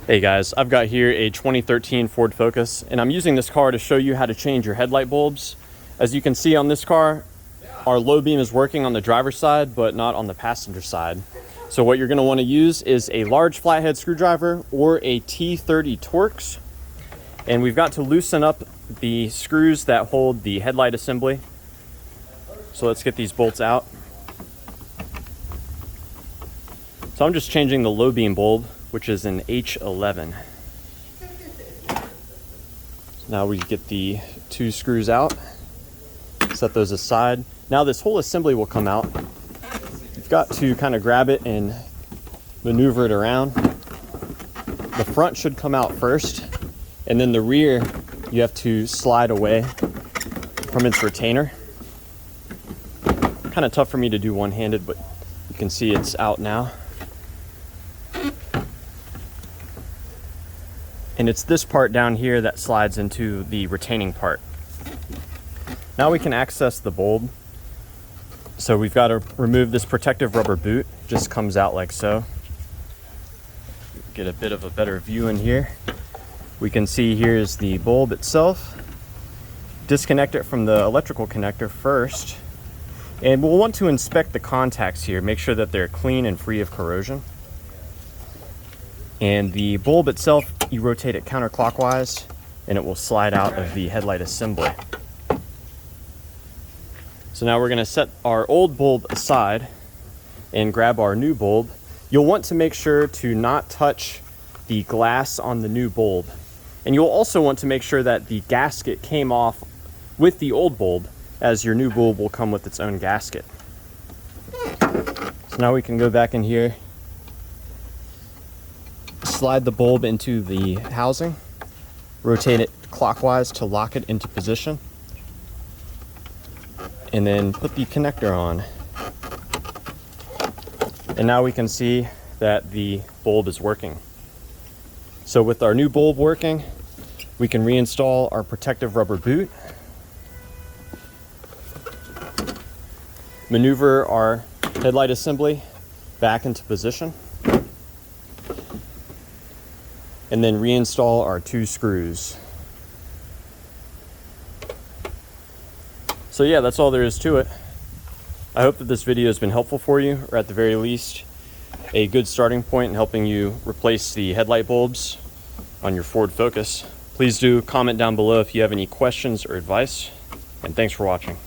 Hey guys, I've got here a 2013 Ford Focus, and I'm using this car to show you how to change your headlight bulbs. As you can see on this car, our low beam is working on the driver's side, but not on the passenger side. So what you're going to want to use is a large flathead screwdriver or a T30 Torx. And we've got to loosen up the screws that hold the headlight assembly. So let's get these bolts out. So I'm just changing the low beam bulb, which is an H11. Now we get the two screws out, set those aside. Now this whole assembly will come out. You've got to kind of grab it and maneuver it around. The front should come out first, and then the rear you have to slide away from its retainer. Kind of tough for me to do one-handed, but you can see it's out now. And it's this part down here that slides into the retaining part. Now we can access the bulb. So we've got to remove this protective rubber boot. It just comes out like so. Get a bit of a better view in here. We can see here's the bulb itself. Disconnect it from the electrical connector first. And we'll want to inspect the contacts here, make sure that they're clean and free of corrosion. And the bulb itself, you rotate it counterclockwise and it will slide out of the headlight assembly. So now we're going to set our old bulb aside and grab our new bulb. You'll want to make sure to not touch the glass on the new bulb. And you'll also want to make sure that the gasket came off with the old bulb, as your new bulb will come with its own gasket. So now we can go back in here, slide the bulb into the housing, rotate it clockwise to lock it into position, and then put the connector on. And now we can see that the bulb is working. So with our new bulb working, we can reinstall our protective rubber boot, maneuver our headlight assembly back into position, and then reinstall our two screws. So yeah, that's all there is to it. I hope that this video has been helpful for you, or at the very least, a good starting point in helping you replace the headlight bulbs on your Ford Focus. Please do comment down below if you have any questions or advice, and thanks for watching.